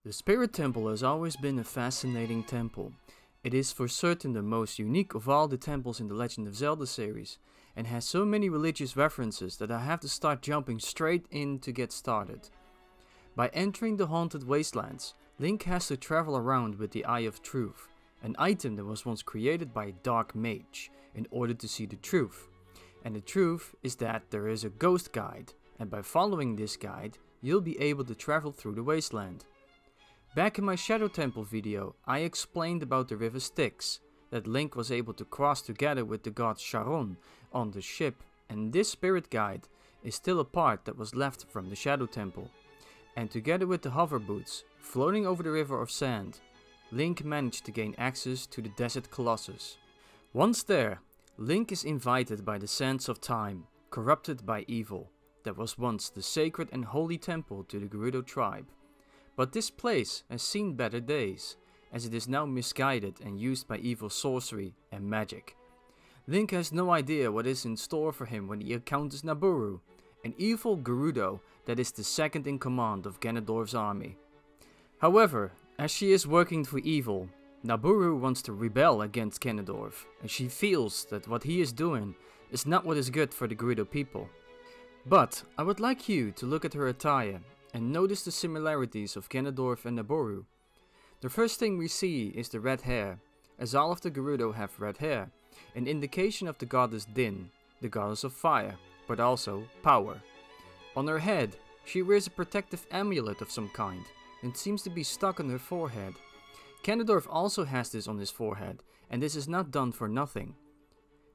The Spirit Temple has always been a fascinating temple. It is for certain the most unique of all the temples in the Legend of Zelda series, and has so many religious references that I have to start jumping straight in to get started. By entering the haunted wastelands, Link has to travel around with the Eye of Truth, an item that was once created by a dark mage, in order to see the truth. And the truth is that there is a ghost guide, and by following this guide, you'll be able to travel through the wasteland. Back in my Shadow Temple video, I explained about the river Styx, that Link was able to cross together with the god Charon on the ship, and this spirit guide is still a part that was left from the Shadow Temple. And together with the hover boots, floating over the river of sand, Link managed to gain access to the Desert Colossus. Once there, Link is invited by the sands of time, corrupted by evil, that was once the sacred and holy temple to the Gerudo tribe. But this place has seen better days, as it is now misguided and used by evil sorcery and magic. Link has no idea what is in store for him when he encounters Nabooru, an evil Gerudo that is the second in command of Ganondorf's army. However, as she is working for evil, Nabooru wants to rebel against Ganondorf, and she feels that what he is doing is not what is good for the Gerudo people. But I would like you to look at her attire and notice the similarities of Ganondorf and Nabooru. The first thing we see is the red hair, as all of the Gerudo have red hair, an indication of the goddess Din, the goddess of fire, but also power. On her head, she wears a protective amulet of some kind, and seems to be stuck on her forehead. Ganondorf also has this on his forehead, and this is not done for nothing.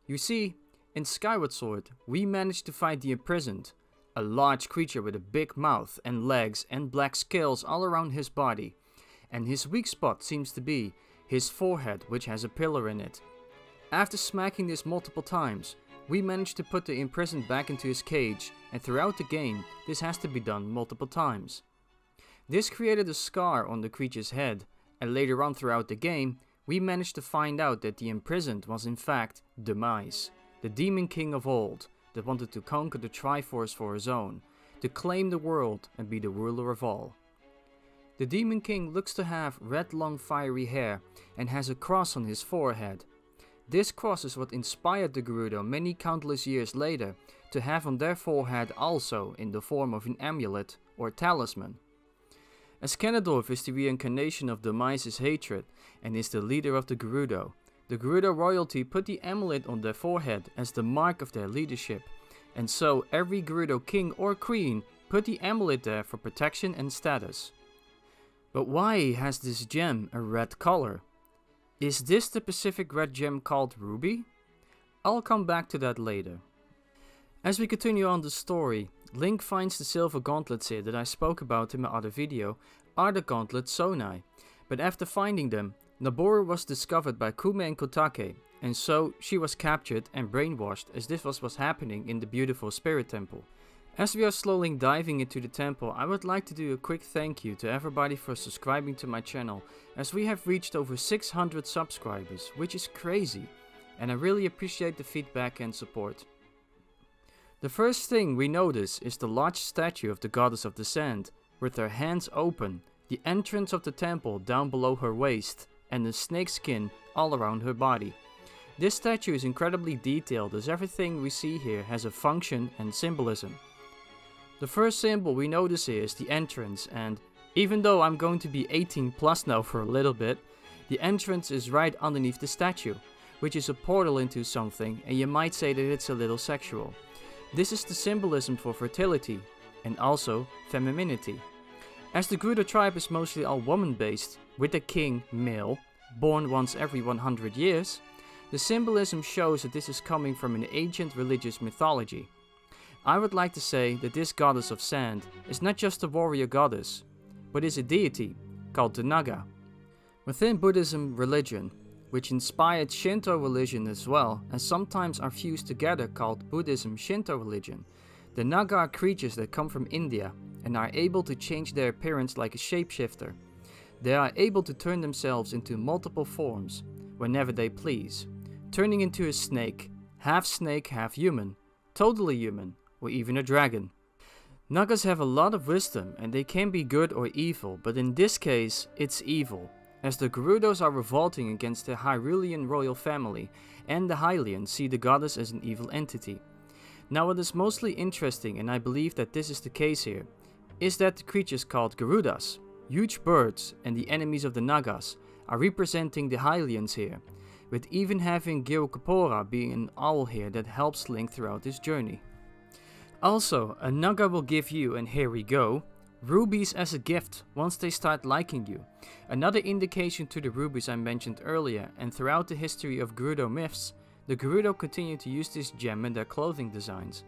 You see, in Skyward Sword, we managed to fight the Imprisoned, a large creature with a big mouth and legs and black scales all around his body, and his weak spot seems to be his forehead, which has a pillar in it. After smacking this multiple times, we managed to put the Imprisoned back into his cage, and throughout the game this has to be done multiple times. This created a scar on the creature's head, and later on throughout the game we managed to find out that the Imprisoned was in fact Demise, the demon king of old, that wanted to conquer the Triforce for his own, to claim the world and be the ruler of all. The Demon King looks to have red long fiery hair and has a cross on his forehead. This cross is what inspired the Gerudo many countless years later to have on their forehead also in the form of an amulet or talisman. As Ganondorf is the reincarnation of Demise's hatred and is the leader of the Gerudo royalty put the amulet on their forehead as the mark of their leadership, and so every Gerudo king or queen put the amulet there for protection and status. But why has this gem a red color? Is this the Pacific red gem called Ruby? I'll come back to that later. As we continue on the story, Link finds the silver gauntlets here that I spoke about in my other video are the gauntlet Sonai, but after finding them, Nabooru was discovered by Kume and Kotake, and so she was captured and brainwashed, as this was what's happening in the beautiful Spirit Temple. As we are slowly diving into the temple, I would like to do a quick thank you to everybody for subscribing to my channel, as we have reached over 600 subscribers, which is crazy, and I really appreciate the feedback and support. The first thing we notice is the large statue of the goddess of the sand, with her hands open, the entrance of the temple down below her waist, and the snake skin all around her body. This statue is incredibly detailed, as everything we see here has a function and symbolism. The first symbol we notice here is the entrance, and even though I'm going to be 18 plus now for a little bit, the entrance is right underneath the statue, which is a portal into something, and you might say that it's a little sexual. This is the symbolism for fertility, and also femininity. As the Gerudo tribe is mostly all woman-based, with a king, male, born once every 100 years, the symbolism shows that this is coming from an ancient religious mythology. I would like to say that this goddess of sand is not just a warrior goddess, but is a deity called the Naga. Within Buddhism religion, which inspired Shinto religion as well, and sometimes are fused together called Buddhism Shinto religion, the Naga are creatures that come from India and are able to change their appearance like a shapeshifter. They are able to turn themselves into multiple forms whenever they please, turning into a snake, half human, totally human, or even a dragon. Nagas have a lot of wisdom and they can be good or evil, but in this case it's evil, as the Gerudos are revolting against the Hyrulean royal family, and the Hylians see the goddess as an evil entity. Now what is mostly interesting, and I believe that this is the case here, is that the creatures called Gerudas, huge birds and the enemies of the Nagas, are representing the Hylians here, with even having Gerudo being an owl here that helps Link throughout this journey. Also, a Naga will give you, and here we go, rubies as a gift once they start liking you. Another indication to the rubies I mentioned earlier, and throughout the history of Gerudo myths, the Gerudo continue to use this gem in their clothing designs.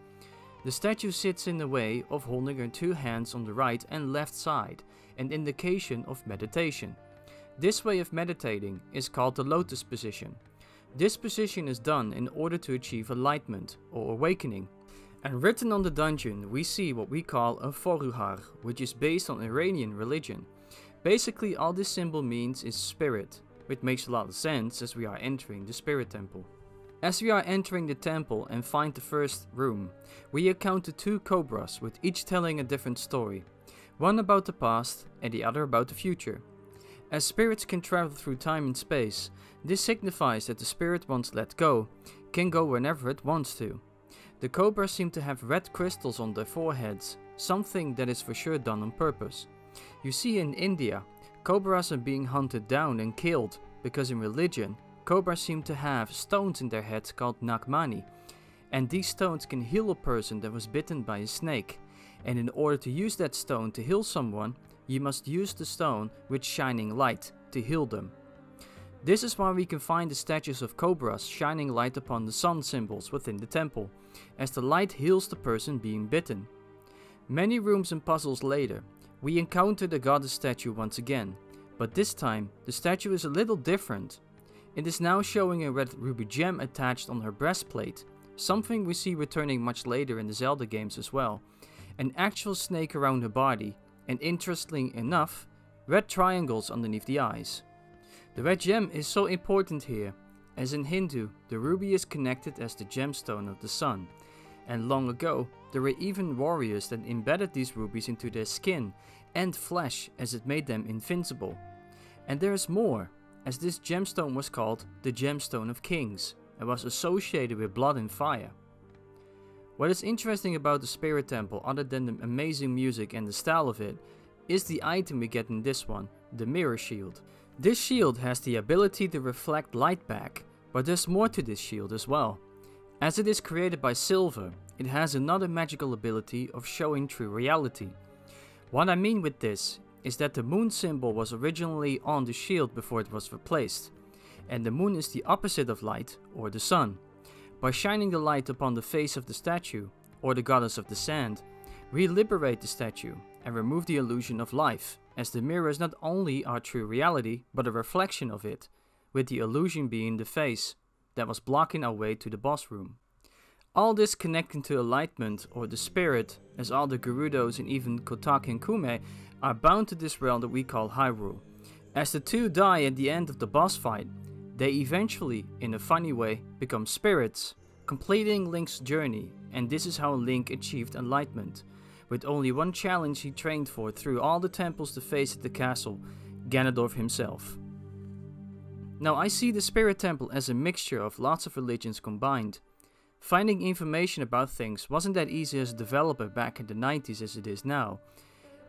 The statue sits in the way of holding her two hands on the right and left side, an indication of meditation. This way of meditating is called the lotus position. This position is done in order to achieve enlightenment or awakening. And written on the dungeon we see what we call a Foruhar, which is based on Iranian religion. Basically all this symbol means is spirit, which makes a lot of sense as we are entering the spirit temple. As we are entering the temple and find the first room, we encounter two cobras with each telling a different story. One about the past and the other about the future. As spirits can travel through time and space, this signifies that the spirit once let go, can go whenever it wants to. The cobras seem to have red crystals on their foreheads, something that is for sure done on purpose. You see in India, cobras are being hunted down and killed because in religion, cobras seem to have stones in their heads called nagmani, and these stones can heal a person that was bitten by a snake, and in order to use that stone to heal someone, you must use the stone with shining light to heal them. This is why we can find the statues of cobras shining light upon the sun symbols within the temple, as the light heals the person being bitten. Many rooms and puzzles later, we encounter the goddess statue once again, but this time the statue is a little different. It is now showing a red ruby gem attached on her breastplate, something we see returning much later in the Zelda games as well, an actual snake around her body, and interestingly enough, red triangles underneath the eyes. The red gem is so important here, as in Hindu, the ruby is connected as the gemstone of the sun, and long ago there were even warriors that embedded these rubies into their skin and flesh as it made them invincible. And there is more, as this gemstone was called the Gemstone of Kings and was associated with blood and fire. What is interesting about the Spirit Temple, other than the amazing music and the style of it, is the item we get in this one, the Mirror Shield. This shield has the ability to reflect light back, but there's more to this shield as well. As it is created by silver, it has another magical ability of showing true reality. What I mean with this is that the moon symbol was originally on the shield before it was replaced, and the moon is the opposite of light, or the sun. By shining the light upon the face of the statue, or the goddess of the sand, we liberate the statue and remove the illusion of life, as the mirror is not only our true reality, but a reflection of it, with the illusion being the face that was blocking our way to the boss room. All this connecting to enlightenment or the spirit, as all the Gerudos and even Kotake and Kume are bound to this realm that we call Hyrule. As the two die at the end of the boss fight, they eventually, in a funny way, become spirits, completing Link's journey, and this is how Link achieved enlightenment, with only one challenge he trained for through all the temples to face at the castle, Ganondorf himself. Now I see the Spirit Temple as a mixture of lots of religions combined. Finding information about things wasn't that easy as a developer back in the 90s as it is now,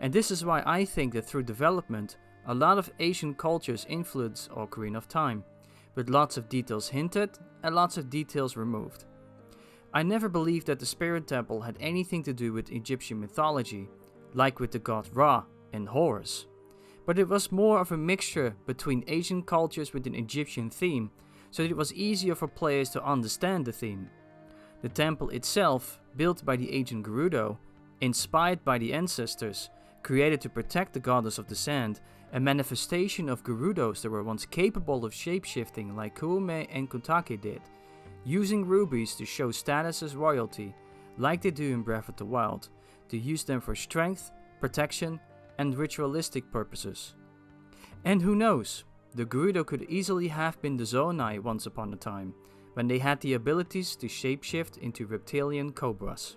and this is why I think that through development, a lot of Asian cultures influence Ocarina of Time, with lots of details hinted and lots of details removed. I never believed that the Spirit Temple had anything to do with Egyptian mythology, like with the god Ra and Horus, but it was more of a mixture between Asian cultures with an Egyptian theme, so that it was easier for players to understand the theme. The temple itself, built by the ancient Gerudo, inspired by the ancestors, created to protect the goddess of the sand, a manifestation of Gerudos that were once capable of shapeshifting like Kume and Kotake did, using rubies to show status as royalty, like they do in Breath of the Wild, to use them for strength, protection, and ritualistic purposes. And who knows, the Gerudo could easily have been the Zonai once upon a time, when they had the abilities to shapeshift into reptilian cobras.